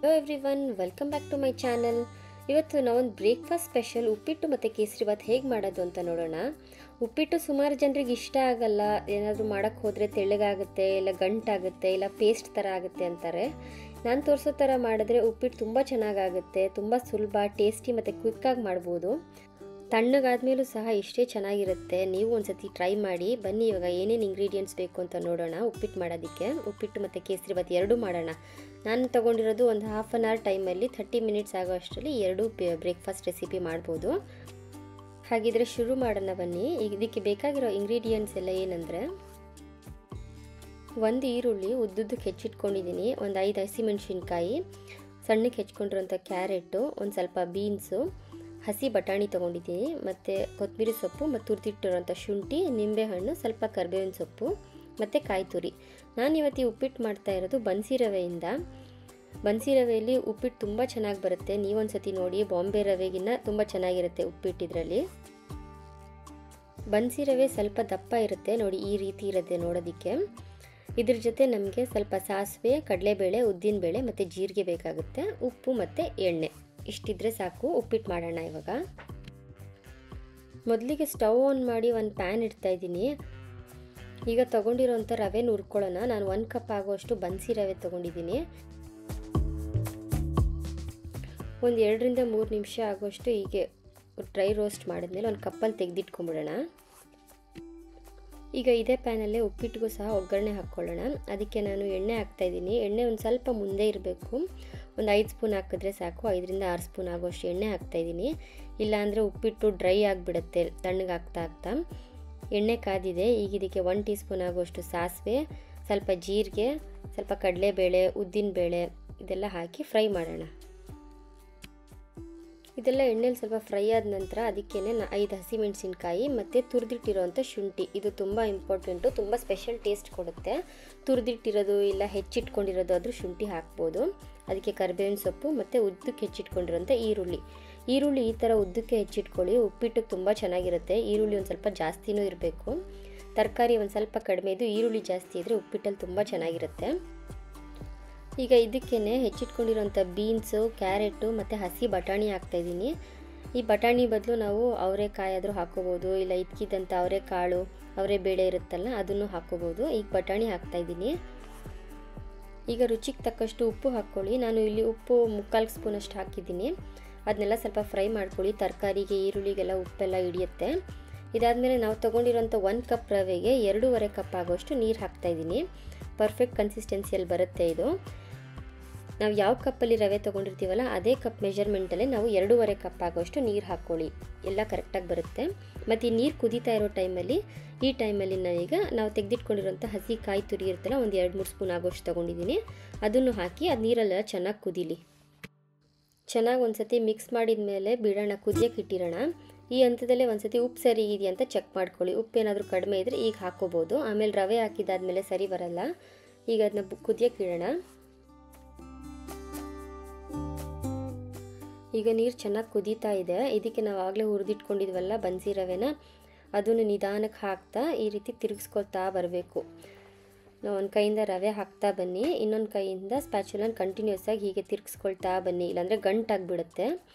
Hello everyone, welcome back to my channel. ಇವತ್ತು ನಾವೊಂದು breakfast special ಉಪ್ಪಿಟ್ಟು ಮತ್ತು ಕೇಸರಿಬಾತ್ ಹೇಗೆ ಮಾಡೋದು ಅಂತ ನೋಡೋಣ. ಉಪ್ಪಿಟ್ಟು ಸುಮಾರು ಜನರಿಗೆ ಇಷ್ಟ ಆಗಲ್ಲ, ಏನಾದರೂ ಮಾಡೋಕ್ಕೆ ಹೋದರೆ ತೆಳ್ಳಗಾಗುತ್ತೆ, ಇಲ್ಲ ಗಂಟಾಗುತ್ತೆ, ಇಲ್ಲ ಪೇಸ್ಟ್ ಥರ ಆಗುತ್ತೆ ಅಂತಾರೆ. ನಾನು ತೋರಿಸೋ ಥರ ಮಾಡಿದ್ರೆ ಉಪ್ಪಿಟ್ಟು ತುಂಬ ಚೆನ್ನಾಗಾಗುತ್ತೆ, ತುಂಬ ಸುಲಭ, ಟೇಸ್ಟಿ ಮತ್ತು ಕ್ವಿಕ್ಕಾಗಿ ಮಾಡ್ಬೋದು. ತಣ್ಣಗಾದ್ಮೇಲೂ ಸಹ ಇಷ್ಟೇ ಚೆನ್ನಾಗಿರುತ್ತೆ. ನೀವು ಒಂದ್ಸತಿ ಟ್ರೈ ಮಾಡಿ. ಬನ್ನಿ ಇವಾಗ ಏನೇನು ಇಂಗ್ರೀಡಿಯೆಂಟ್ಸ್ ಬೇಕು ಅಂತ ನೋಡೋಣ. ಉಪ್ಪಿಟ್ಟು ಮಾಡೋದಕ್ಕೆ ಉಪ್ಪಿಟ್ಟು ಮತ್ತು ಕೇಸರಿಬಾತ್ ಎರಡೂ ಮಾಡೋಣ. ನಾನು ತೊಗೊಂಡಿರೋದು ಒಂದು ಹಾಫ್ ಆನ್ ಅವರ್ ಟೈಮಲ್ಲಿ 30 ಮಿನಿಟ್ಸ್ ಆಗೋ ಅಷ್ಟರಲ್ಲಿ ಎರಡೂ ಬ್ರೇಕ್ಫಾಸ್ಟ್ ರೆಸಿಪಿ ಮಾಡ್ಬೋದು. ಹಾಗಿದ್ರೆ ಶುರು ಮಾಡೋಣ ಬನ್ನಿ. ಈಗ ಇದಕ್ಕೆ ಬೇಕಾಗಿರೋ ಇಂಗ್ರೀಡಿಯೆಂಟ್ಸ್ ಎಲ್ಲ ಏನಂದರೆ, ಒಂದು ಈರುಳ್ಳಿ ಉದ್ದುದ್ದಕ್ಕೆ ಹೆಚ್ಚಿಟ್ಕೊಂಡಿದ್ದೀನಿ, ಒಂದು 5 ಹಸಿಮೆಣಸಿನ್ಕಾಯಿ, ಸಣ್ಣಕ್ಕೆ ಹೆಚ್ಕೊಂಡಿರೋಂಥ ಕ್ಯಾರೆಟು, ಒಂದು ಸ್ವಲ್ಪ ಬೀನ್ಸು, ಹಸಿ ಬಟಾಣಿ ತೊಗೊಂಡಿದ್ದೀನಿ, ಮತ್ತು ಕೊತ್ತಂಬರಿ ಸೊಪ್ಪು, ಮತ್ತು ತುರಿದಿಟ್ಟಿರೋಂಥ ಶುಂಠಿ, ನಿಂಬೆಹಣ್ಣು, ಸ್ವಲ್ಪ ಕರಿಬೇವಿನ ಸೊಪ್ಪು ಮತ್ತು ಕಾಯಿ ತುರಿ. ನಾನು ಇವತ್ತು ಉಪ್ಪಿಟ್ಟು ಮಾಡ್ತಾ ಇರೋದು ಬನ್ಸಿ ರವೆಯಿಂದ. ಬನ್ಸಿ ರವೆಯಲ್ಲಿ ಉಪ್ಪಿಟ್ಟು ತುಂಬ ಚೆನ್ನಾಗಿ ಬರುತ್ತೆ. ನೀವೊಂದು ಸತಿ ನೋಡಿ, ಬಾಂಬೆ ರವೆಗಿನ್ನ ತುಂಬ ಚೆನ್ನಾಗಿರುತ್ತೆ ಉಪ್ಪಿಟ್ಟಿದ್ರಲ್ಲಿ. ಬನ್ಸಿ ರವೆ ಸ್ವಲ್ಪ ದಪ್ಪ ಇರುತ್ತೆ ನೋಡಿ, ಈ ರೀತಿ ಇರುತ್ತೆ ನೋಡೋದಕ್ಕೆ. ಇದ್ರ ಜೊತೆ ನಮಗೆ ಸ್ವಲ್ಪ ಸಾಸಿವೆ, ಕಡಲೆಬೇಳೆ, ಉದ್ದಿನಬೇಳೆ ಮತ್ತು ಜೀರಿಗೆ ಬೇಕಾಗುತ್ತೆ, ಉಪ್ಪು ಮತ್ತು ಎಣ್ಣೆ. ಇಷ್ಟಿದ್ರೆ ಸಾಕು. ಉಪ್ಪಿಟ್ಟು ಮಾಡೋಣ ಇವಾಗ. ಮೊದಲಿಗೆ ಸ್ಟವ್ ಆನ್ ಮಾಡಿ ಒಂದು ಪ್ಯಾನ್ ಇಡ್ತಾ ಇದ್ದೀನಿ. ಈಗ ತೊಗೊಂಡಿರೋಂಥ ರವೆ ಹುರ್ಕೊಳ್ಳೋಣ. ನಾನು 1 ಕಪ್ ಆಗುವಷ್ಟು ಬನ್ಸಿ ರವೆ ತೊಗೊಂಡಿದ್ದೀನಿ. ಒಂದು 2 ರಿಂದ 3 ನಿಮಿಷ ಆಗುವಷ್ಟು ಹೀಗೆ ಡ್ರೈ ರೋಸ್ಟ್ ಮಾಡಿದ್ಮೇಲೆ ಒಂದು ಕಪ್ಪಲ್ಲಿ ತೆಗೆದಿಟ್ಕೊಂಬಿಡೋಣ. ಈಗ ಇದೇ ಪ್ಯಾನಲ್ಲೇ ಉಪ್ಪಿಟ್ಟಿಗೂ ಸಹ ಒಗ್ಗರಣೆ ಹಾಕ್ಕೊಳ್ಳೋಣ. ಅದಕ್ಕೆ ನಾನು ಎಣ್ಣೆ ಹಾಕ್ತಾಯಿದ್ದೀನಿ. ಎಣ್ಣೆ ಒಂದು ಸ್ವಲ್ಪ ಮುಂದೆ ಇರಬೇಕು. ಒಂದು 5 ಸ್ಪೂನ್ ಹಾಕಿದ್ರೆ ಸಾಕು. 5 ರಿಂದ 6 ಸ್ಪೂನ್ ಆಗೋಷ್ಟು ಎಣ್ಣೆ ಹಾಕ್ತಾಯಿದ್ದೀನಿ. ಇಲ್ಲಾಂದರೆ ಉಪ್ಪಿಟ್ಟು ಡ್ರೈ ಆಗಿಬಿಡುತ್ತೆ ತಣ್ಣಗೆ ಆಗ್ತಾ. ಎಣ್ಣೆ ಕಾದಿದೆ. ಈಗ ಇದಕ್ಕೆ 1 ಟೀ ಸ್ಪೂನ್ ಆಗೋಷ್ಟು ಸಾಸಿವೆ, ಸ್ವಲ್ಪ ಜೀರಿಗೆ, ಸ್ವಲ್ಪ ಕಡಲೆಬೇಳೆ, ಉದ್ದಿನಬೇಳೆ ಇದೆಲ್ಲ ಹಾಕಿ ಫ್ರೈ ಮಾಡೋಣ. ಇದೆಲ್ಲ ಎಣ್ಣೆಲಿ ಸ್ವಲ್ಪ ಫ್ರೈ ಆದ ನಂತರ ಅದಕ್ಕೇನೆ 5 ಹಸಿಮೆಣಸಿನ್ಕಾಯಿ ಮತ್ತು ತುರಿದಿಟ್ಟಿರೋಂಥ ಶುಂಠಿ, ಇದು ತುಂಬ ಇಂಪಾರ್ಟೆಂಟು, ತುಂಬ ಸ್ಪೆಷಲ್ ಟೇಸ್ಟ್ ಕೊಡುತ್ತೆ. ತುರಿದಿಟ್ಟಿರೋದು ಇಲ್ಲ ಹೆಚ್ಚಿಟ್ಕೊಂಡಿರೋದು ಆದರೂ ಶುಂಠಿ ಹಾಕ್ಬೋದು. ಅದಕ್ಕೆ ಕರಿಬೇವಿನ ಸೊಪ್ಪು ಮತ್ತು ಉದ್ದಕ್ಕೆ ಹೆಚ್ಚಿಟ್ಕೊಂಡಿರೋಂಥ ಈರುಳ್ಳಿ ಈ ಥರ ಉದ್ದಕ್ಕೆ ಹೆಚ್ಚಿಟ್ಕೊಳ್ಳಿ. ಉಪ್ಪಿಟ್ಟಿಗೆ ತುಂಬ ಚೆನ್ನಾಗಿರುತ್ತೆ. ಈರುಳ್ಳಿ ಒಂದು ಸ್ವಲ್ಪ ಜಾಸ್ತಿನೂ ಇರಬೇಕು. ತರಕಾರಿ ಒಂದು ಸ್ವಲ್ಪ ಕಡಿಮೆ ಇದ್ದು ಈರುಳ್ಳಿ ಜಾಸ್ತಿ ಇದ್ದರೆ ಉಪ್ಪಿಟ್ಟಲ್ಲಿ ತುಂಬ ಚೆನ್ನಾಗಿರುತ್ತೆ. ಈಗ ಇದಕ್ಕೇ ಹೆಚ್ಚಿಟ್ಕೊಂಡಿರೋಂಥ ಬೀನ್ಸು, ಕ್ಯಾರೆಟು ಮತ್ತು ಹಸಿ ಬಟಾಣಿ ಹಾಕ್ತಾಯಿದ್ದೀನಿ. ಈ ಬಟಾಣಿ ಬದಲು ನಾವು ಅವರೆಕಾಯಿ ಆದರೂ ಹಾಕ್ಕೋಬೋದು, ಇಲ್ಲ ಇದ್ಕಿದ್ದಂಥ ಅವರೆಕಾಳು, ಅವರೆಬೇಳೆ ಇರುತ್ತಲ್ಲ ಅದನ್ನು ಹಾಕ್ಕೋಬೋದು. ಈಗ ಬಟಾಣಿ ಹಾಕ್ತಾಯಿದ್ದೀನಿ. ಈಗ ರುಚಿಗೆ ತಕ್ಕಷ್ಟು ಉಪ್ಪು ಹಾಕ್ಕೊಳ್ಳಿ. ನಾನು ಇಲ್ಲಿ ಉಪ್ಪು 3/4 ಸ್ಪೂನಷ್ಟು ಹಾಕಿದ್ದೀನಿ. ಅದನ್ನೆಲ್ಲ ಸ್ವಲ್ಪ ಫ್ರೈ ಮಾಡ್ಕೊಳ್ಳಿ. ತರಕಾರಿಗೆ, ಈರುಳ್ಳಿಗೆಲ್ಲ ಉಪ್ಪೆಲ್ಲ ಹಿಡಿಯುತ್ತೆ. ಇದಾದಮೇಲೆ ನಾವು ತೊಗೊಂಡಿರೋಂಥ 1 ಕಪ್ ರವೆಗೆ 2.5 ಕಪ್ ಆಗೋಷ್ಟು ನೀರು ಹಾಕ್ತಾಯಿದ್ದೀನಿ. ಪರ್ಫೆಕ್ಟ್ ಕನ್ಸಿಸ್ಟೆನ್ಸಿಯಲ್ಲಿ ಬರುತ್ತೆ ಇದು. ನಾವು ಯಾವ ಕಪ್ಪಲ್ಲಿ ರವೆ ತೊಗೊಂಡಿರ್ತೀವಲ್ಲ ಅದೇ ಕಪ್ ಮೆಜರ್ಮೆಂಟಲ್ಲೇ ನಾವು 2.5 ಕಪ್ ಆಗೋಷ್ಟು ನೀರು ಹಾಕ್ಕೊಳ್ಳಿ. ಎಲ್ಲ ಕರೆಕ್ಟಾಗಿ ಬರುತ್ತೆ. ಮತ್ತು ಈ ನೀರು ಕುದೀತಾ ಇರೋ ಈ ಟೈಮಲ್ಲಿ ನಾನೀಗ ನಾವು ತೆಗೆದಿಟ್ಕೊಂಡಿರೋಂಥ ಹಸಿ ಕಾಯಿ ತುರಿ ಇರುತ್ತಲ್ಲ, ಒಂದು 2-3 ಸ್ಪೂನ್ ಆಗೋಷ್ಟು ತೊಗೊಂಡಿದ್ದೀನಿ. ಅದನ್ನು ಹಾಕಿ ಅದು ನೀರೆಲ್ಲ ಚೆನ್ನಾಗಿ ಕುದೀಲಿ. ಚೆನ್ನಾಗಿ ಒಂದು ಸತಿ ಮಿಕ್ಸ್ ಮಾಡಿದ ಮೇಲೆ ಬಿಡೋಣ, ಕುದಿಯೋಕ್ಕೆ ಇಟ್ಟಿರೋಣ. ಈ ಹಂತದಲ್ಲೇ ಒಂದು ಸತಿ ಉಪ್ಪು ಸರಿ ಇದೆಯಾ ಅಂತ ಚೆಕ್ ಮಾಡ್ಕೊಳ್ಳಿ. ಉಪ್ಪು ಏನಾದರೂ ಕಡಿಮೆ ಇದ್ದರೆ ಈಗ ಹಾಕ್ಕೋಬೋದು. ಆಮೇಲೆ ರವೆ ಹಾಕಿದಾದ್ಮೇಲೆ ಸರಿ ಬರಲ್ಲ. ಈಗ ಅದನ್ನ ಕುದಿಯೋಕ್ಕೆ ಇಡೋಣ. ಈಗ ನೀರು ಚೆನ್ನಾಗಿ ಕುದೀತಾ ಇದೆ. ಇದಕ್ಕೆ ನಾವು ಆಗಲೇ ಹುರಿದಿಟ್ಕೊಂಡಿದ್ವಲ್ಲ ಬನ್ಸಿ ರವೆನ, ಅದನ್ನು ನಿಧಾನಕ್ಕೆ ಹಾಕ್ತಾ ಈ ರೀತಿ ತಿರುಗಿಸ್ಕೊಳ್ತಾ ಬರಬೇಕು. ನಾವು ಒಂದು ಕೈಯಿಂದ ರವೆ ಹಾಕ್ತಾ ಬನ್ನಿ, ಇನ್ನೊಂದು ಕೈಯಿಂದ ಸ್ಪ್ಯಾಚುಲನ್ ಕಂಟಿನ್ಯೂಸ್ ಆಗಿ ಹೀಗೆ ತಿರುಗಿಸ್ಕೊಳ್ತಾ ಬನ್ನಿ, ಇಲ್ಲಾಂದರೆ ಗಂಟಾಗಿಬಿಡುತ್ತೆ.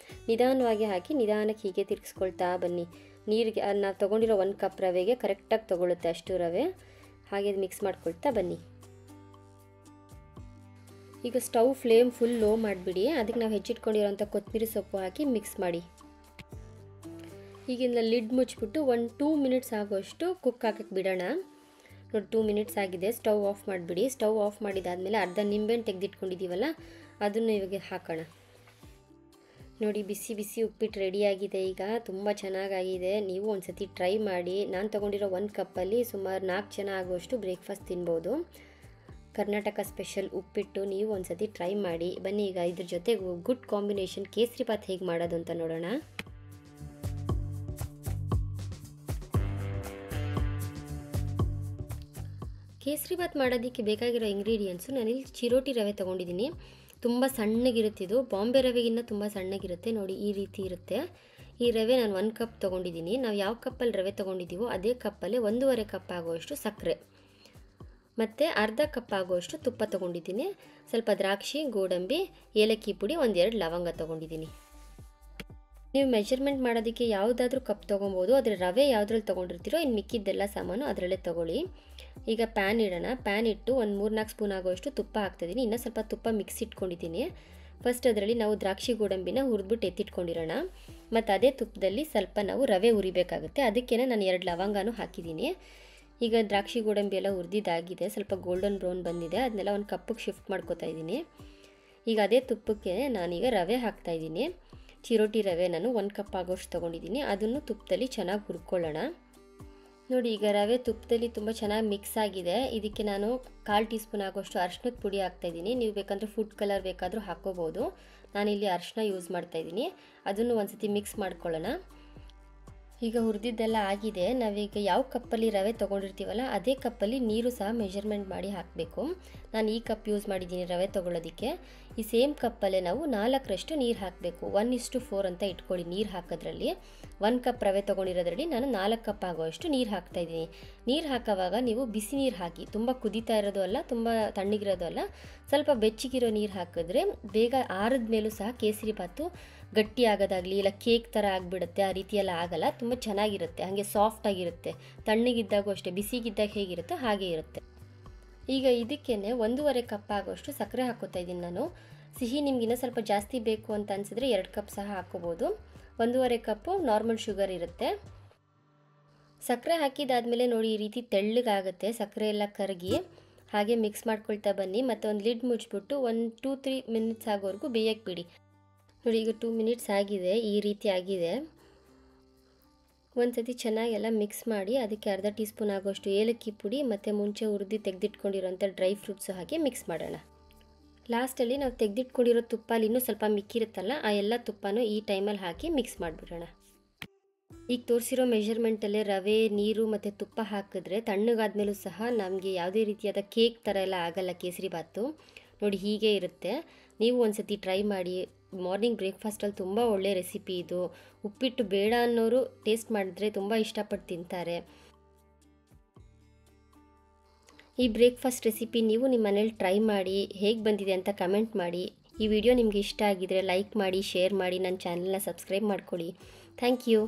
ನಿಧಾನವಾಗಿ ಹಾಕಿ ನಿಧಾನಕ್ಕೆ ಹೀಗೆ ತಿರುಗಿಸ್ಕೊಳ್ತಾ ಬನ್ನಿ. ನೀರಿಗೆ ನಾವು ತೊಗೊಂಡಿರೋ 1 ಕಪ್ ರವೆಗೆ ಕರೆಕ್ಟಾಗಿ ತೊಗೊಳುತ್ತೆ ಅಷ್ಟು ರವೆ. ಹಾಗೆ ಮಿಕ್ಸ್ ಮಾಡ್ಕೊಳ್ತಾ ಬನ್ನಿ. ಈಗ ಸ್ಟವ್ ಫ್ಲೇಮ್ ಫುಲ್ ಲೋ ಮಾಡಿಬಿಡಿ. ಅದಕ್ಕೆ ನಾವು ಹೆಚ್ಚಿಟ್ಕೊಂಡಿರೋಂಥ ಕೊತ್ತಂಬರಿ ಸೊಪ್ಪು ಹಾಕಿ ಮಿಕ್ಸ್ ಮಾಡಿ. ಈಗಿಂದ ಲಿಡ್ ಮುಚ್ಚಿಬಿಟ್ಟು 1-2 ಮಿನಿಟ್ಸ್ ಆಗೋಷ್ಟು ಕುಕ್ ಹಾಕಕ್ಕೆ ಬಿಡೋಣ. ನೋಡಿ 2 ಮಿನಿಟ್ಸ್ ಆಗಿದೆ. ಸ್ಟವ್ ಆಫ್ ಮಾಡಿಬಿಡಿ. ಸ್ಟವ್ ಆಫ್ ಮಾಡಿದಾದಮೇಲೆ ಅರ್ಧ ನಿಂಬೆಹಣ್ಣು ತೆಗೆದಿಟ್ಕೊಂಡಿದ್ದೀವಲ್ಲ ಅದನ್ನು ಇವಾಗ ಹಾಕೋಣ. ನೋಡಿ ಬಿಸಿ ಬಿಸಿ ಉಪ್ಪಿಟ್ಟು ರೆಡಿಯಾಗಿದೆ. ಈಗ ತುಂಬ ಚೆನ್ನಾಗಾಗಿದೆ. ನೀವು ಒಂದು ಸತಿ ಟ್ರೈ ಮಾಡಿ. ನಾನು ತೊಗೊಂಡಿರೋ 1 ಕಪ್ಪಲ್ಲಿ ಸುಮಾರು 4 ಜನ ಆಗುವಷ್ಟು ಬ್ರೇಕ್ಫಾಸ್ಟ್ ತಿನ್ಬೋದು. ಕರ್ನಾಟಕ ಸ್ಪೆಷಲ್ ಉಪ್ಪಿಟ್ಟು ನೀವು ಒಂದು ಸತಿ ಟ್ರೈ ಮಾಡಿ. ಬನ್ನಿ ಈಗ ಇದ್ರ ಜೊತೆ ಗುಡ್ ಕಾಂಬಿನೇಷನ್ ಕೇಸರಿಬಾತ್ ಹೇಗೆ ಮಾಡೋದು ಅಂತ ನೋಡೋಣ. ಕೇಸರಿಬಾತ್ ಮಾಡೋದಕ್ಕೆ ಬೇಕಾಗಿರೋ ಇಂಗ್ರೀಡಿಯೆಂಟ್ಸು, ನಾನಿಲ್ಲಿ ಚಿರೋಟಿ ರವೆ ತೊಗೊಂಡಿದ್ದೀನಿ. ತುಂಬ ಸಣ್ಣಗಿರುತ್ತಿದ್ದು, ಬಾಂಬೆ ರವೆಗಿನ್ನ ತುಂಬ ಸಣ್ಣಗಿರುತ್ತೆ. ನೋಡಿ ಈ ರೀತಿ ಇರುತ್ತೆ. ಈ ರವೆ ನಾನು 1 ಕಪ್ ತೊಗೊಂಡಿದ್ದೀನಿ. ನಾವು ಯಾವ ಕಪ್ಪಲ್ಲಿ ರವೆ ತೊಗೊಂಡಿದ್ದೀವೋ ಅದೇ ಕಪ್ಪಲ್ಲೇ 1.5 ಕಪ್ ಆಗುವಷ್ಟು ಸಕ್ಕರೆ, ಮತ್ತು ಅರ್ಧ ಕಪ್ ಆಗುವಷ್ಟು ತುಪ್ಪ ತೊಗೊಂಡಿದ್ದೀನಿ. ಸ್ವಲ್ಪ ದ್ರಾಕ್ಷಿ, ಗೋಡಂಬಿ, ಏಲಕ್ಕಿ ಪುಡಿ, ಒಂದೆರಡು ಲವಂಗ ತೊಗೊಂಡಿದ್ದೀನಿ. ನೀವು ಮೆಜರ್ಮೆಂಟ್ ಮಾಡೋದಕ್ಕೆ ಯಾವುದಾದ್ರೂ ಕಪ್ ತೊಗೊಬೋದು, ಆದರೆ ರವೆ ಯಾವುದ್ರಲ್ಲಿ ತೊಗೊಂಡಿರ್ತೀರೋ ಇನ್ನು ಮಿಕ್ಕಿದ್ದೆಲ್ಲ ಸಾಮಾನು ಅದರಲ್ಲೇ ತೊಗೊಳ್ಳಿ. ಈಗ ಪ್ಯಾನ್ ಇಡೋಣ. ಪ್ಯಾನ್ ಇಟ್ಟು ಒಂದು 3-4 ಸ್ಪೂನ್ ಆಗುವಷ್ಟು ತುಪ್ಪ ಹಾಕ್ತಾಯಿದ್ದೀನಿ. ಇನ್ನೂ ಸ್ವಲ್ಪ ತುಪ್ಪ ಮಿಕ್ಸ್ ಇಟ್ಕೊಂಡಿದ್ದೀನಿ. ಫಸ್ಟ್ ಅದರಲ್ಲಿ ನಾವು ದ್ರಾಕ್ಷಿ ಗೋಡಂಬಿನ ಹುರಿದ್ಬಿಟ್ಟು ಎತ್ತಿಟ್ಕೊಂಡಿರೋಣ. ಮತ್ತು ಅದೇ ತುಪ್ಪದಲ್ಲಿ ಸ್ವಲ್ಪ ನಾವು ರವೆ ಹುರಿಬೇಕಾಗುತ್ತೆ. ಅದಕ್ಕೇ ನಾನು 2 ಲವಂಗನೂ ಹಾಕಿದ್ದೀನಿ. ಈಗ ದ್ರಾಕ್ಷಿ ಗೋಡಂಬಿ ಎಲ್ಲ ಹುರಿದಿದ್ದಾಗಿದೆ, ಸ್ವಲ್ಪ ಗೋಲ್ಡನ್ ಬ್ರೌನ್ ಬಂದಿದೆ. ಅದನ್ನೆಲ್ಲ ಒಂದು ಕಪ್ಪಿಗೆ ಶಿಫ್ಟ್ ಮಾಡ್ಕೊತಾ ಇದ್ದೀನಿ. ಈಗ ಅದೇ ತುಪ್ಪಕ್ಕೆ ನಾನೀಗ ರವೆ ಹಾಕ್ತಾಯಿದ್ದೀನಿ. ಚಿರೋಟಿ ರವೆ ನಾನು 1 ಕಪ್ ಆಗೋಷ್ಟು ತೊಗೊಂಡಿದ್ದೀನಿ. ಅದನ್ನು ತುಪ್ಪದಲ್ಲಿ ಚೆನ್ನಾಗಿ ಹುರ್ಕೊಳ್ಳೋಣ. ನೋಡಿ, ಈಗ ರವೆ ತುಪ್ಪದಲ್ಲಿ ತುಂಬ ಚೆನ್ನಾಗಿ ಮಿಕ್ಸ್ ಆಗಿದೆ. ಇದಕ್ಕೆ ನಾನು 1/4 ಟೀ ಸ್ಪೂನ್ ಆಗೋಷ್ಟು ಅರಿಶಿನದ ಪುಡಿ ಹಾಕ್ತಾಯಿದ್ದೀನಿ. ನೀವು ಬೇಕಂದರೆ ಫುಡ್ ಕಲರ್ ಬೇಕಾದರೂ ಹಾಕ್ಕೋಬೋದು. ನಾನಿಲ್ಲಿ ಅರಿಶಿನ ಯೂಸ್ ಮಾಡ್ತಾಯಿದ್ದೀನಿ. ಅದನ್ನು ಒಂದು ಸತಿ ಮಿಕ್ಸ್ ಮಾಡ್ಕೊಳ್ಳೋಣ. ಈಗ ಹುರಿದಿದ್ದೆಲ್ಲ ಆಗಿದೆ. ನಾವೀಗ ಯಾವ ಕಪ್ಪಲ್ಲಿ ರವೆ ತೊಗೊಂಡಿರ್ತೀವಲ್ಲ ಅದೇ ಕಪ್ಪಲ್ಲಿ ನೀರು ಸಹ ಮೆಜರ್ಮೆಂಟ್ ಮಾಡಿ ಹಾಕಬೇಕು. ನಾನು ಈ ಕಪ್ ಯೂಸ್ ಮಾಡಿದ್ದೀನಿ ರವೆ ತೊಗೊಳ್ಳೋದಕ್ಕೆ. ಈ ಸೇಮ್ ಕಪ್ಪಲ್ಲೇ ನಾವು 4ರಷ್ಟು ನೀರು ಹಾಕಬೇಕು. 1:4 ಅಂತ ಇಟ್ಕೊಳ್ಳಿ ನೀರು ಹಾಕೋದ್ರಲ್ಲಿ. 1 ಕಪ್ ರವೆ ತೊಗೊಂಡಿರೋದ್ರಲ್ಲಿ ನಾನು 4 ಕಪ್ ಆಗೋಷ್ಟು ನೀರು ಹಾಕ್ತಾಯಿದ್ದೀನಿ. ನೀರು ಹಾಕೋವಾಗ ನೀವು ಬಿಸಿ ನೀರು ಹಾಕಿ, ತುಂಬ ಕುದೀತಾ ಇರೋದು ಅಲ್ಲ, ತುಂಬ ತಣ್ಣಗಿರೋದು ಅಲ್ಲ, ಸ್ವಲ್ಪ ಬೆಚ್ಚಗಿರೋ ನೀರು ಹಾಕಿದ್ರೆ ಬೇಗ ಆರಿದ ಮೇಲೂ ಸಹ ಕೇಸರಿ ಬಾತು ಗಟ್ಟಿ ಆಗೋದಾಗಲಿ ಇಲ್ಲ ಕೇಕ್ ಥರ ಆಗಿಬಿಡುತ್ತೆ. ಆ ರೀತಿಯೆಲ್ಲ ಆಗಲ್ಲ, ತುಂಬ ಚೆನ್ನಾಗಿರುತ್ತೆ, ಹಾಗೆ ಸಾಫ್ಟಾಗಿರುತ್ತೆ. ತಣ್ಣಗಿದ್ದಾಗೂ ಅಷ್ಟೇ, ಬಿಸಿಗಿದ್ದಾಗ ಹೇಗಿರುತ್ತೋ ಹಾಗೆ ಇರುತ್ತೆ. ಈಗ ಇದಕ್ಕೇ 1.5 ಕಪ್ ಆಗೋಷ್ಟು ಸಕ್ಕರೆ ಹಾಕ್ಕೋತಾ ಇದ್ದೀನಿ ನಾನು. ಸಿಹಿ ನಿಮ್ಗಿನ್ನ ಸ್ವಲ್ಪ ಜಾಸ್ತಿ ಬೇಕು ಅಂತ ಅನಿಸಿದ್ರೆ 2 ಕಪ್ ಸಹ ಹಾಕ್ಕೋಬೋದು. 1.5 ಕಪ್ಪು ನಾರ್ಮಲ್ ಶುಗರ್ ಇರುತ್ತೆ. ಸಕ್ಕರೆ ಹಾಕಿದಾದಮೇಲೆ ನೋಡಿ ಈ ರೀತಿ ತೆಳ್ಳಗಾಗುತ್ತೆ, ಸಕ್ಕರೆ ಎಲ್ಲ ಕರಗಿ. ಹಾಗೆ ಮಿಕ್ಸ್ ಮಾಡ್ಕೊಳ್ತಾ ಬನ್ನಿ. ಮತ್ತು ಒಂದು ಲಿಡ್ ಮುಚ್ಚಿಬಿಟ್ಟು 1-2-3 ಮಿನಿಟ್ಸ್ ಆಗೋವರೆಗೂ ಬೇಯಕ್ಕೆ ಬಿಡಿ. ನೋಡಿ, ಈಗ 2 ಮಿನಿಟ್ಸ್ ಆಗಿದೆ, ಈ ರೀತಿ ಆಗಿದೆ. ಒಂದು ಸತಿ ಚೆನ್ನಾಗೆಲ್ಲ ಮಿಕ್ಸ್ ಮಾಡಿ ಅದಕ್ಕೆ ಅರ್ಧ ಟೀ ಸ್ಪೂನ್ ಆಗೋಷ್ಟು ಏಲಕ್ಕಿ ಪುಡಿ ಮತ್ತು ಮುಂಚೆ ಹುರಿದು ತೆಗೆದಿಟ್ಕೊಂಡಿರೋಂಥ ಡ್ರೈ ಫ್ರೂಟ್ಸು ಹಾಕಿ ಮಿಕ್ಸ್ ಮಾಡೋಣ. ಲಾಸ್ಟಲ್ಲಿ ನಾವು ತೆಗೆದಿಟ್ಕೊಂಡಿರೋ ತುಪ್ಪ ಅಲ್ಲಿ ಇನ್ನೂ ಸ್ವಲ್ಪ ಮಿಕ್ಕಿರುತ್ತಲ್ಲ, ಆ ಎಲ್ಲ ತುಪ್ಪನೂ ಈ ಟೈಮಲ್ಲಿ ಹಾಕಿ ಮಿಕ್ಸ್ ಮಾಡಿಬಿಡೋಣ. ಈಗ ತೋರಿಸಿರೋ ಮೆಷರ್ಮೆಂಟಲ್ಲೇ ರವೆ, ನೀರು ಮತ್ತು ತುಪ್ಪ ಹಾಕಿದ್ರೆ ತಣ್ಣಗಾದ್ಮೇಲೂ ಸಹ ನಮಗೆ ಯಾವುದೇ ರೀತಿಯಾದ ಕೇಕ್ ಥರ ಎಲ್ಲ ಆಗಲ್ಲ ಕೇಸರಿ ಬಾತು. ನೋಡಿ, ಹೀಗೆ ಇರುತ್ತೆ. ನೀವು ಒಂದು ಸತಿ ಟ್ರೈ ಮಾಡಿ. ಮಾರ್ನಿಂಗ್ ಬ್ರೇಕ್ಫಾಸ್ಟಲ್ಲಿ ತುಂಬ ಒಳ್ಳೆಯ ರೆಸಿಪಿ ಇದು. ಉಪ್ಪಿಟ್ಟು ಬೇಡ ಅನ್ನೋರು ಟೇಸ್ಟ್ ಮಾಡಿದ್ರೆ ತುಂಬ ಇಷ್ಟಪಟ್ಟು ತಿಂತಾರೆ. ಈ ಬ್ರೇಕ್ಫಾಸ್ಟ್ ರೆಸಿಪಿ ನೀವು ನಿಮ್ಮ ಮನೇಲಿ ಟ್ರೈ ಮಾಡಿ, ಹೇಗೆ ಬಂದಿದೆ ಅಂತ ಕಮೆಂಟ್ ಮಾಡಿ. ಈ ವಿಡಿಯೋ ನಿಮಗೆ ಇಷ್ಟ ಆಗಿದರೆ ಲೈಕ್ ಮಾಡಿ, ಶೇರ್ ಮಾಡಿ, ನನ್ನ ಚಾನಲ್ನ ಸಬ್ಸ್ಕ್ರೈಬ್ ಮಾಡ್ಕೊಳ್ಳಿ. Thank you.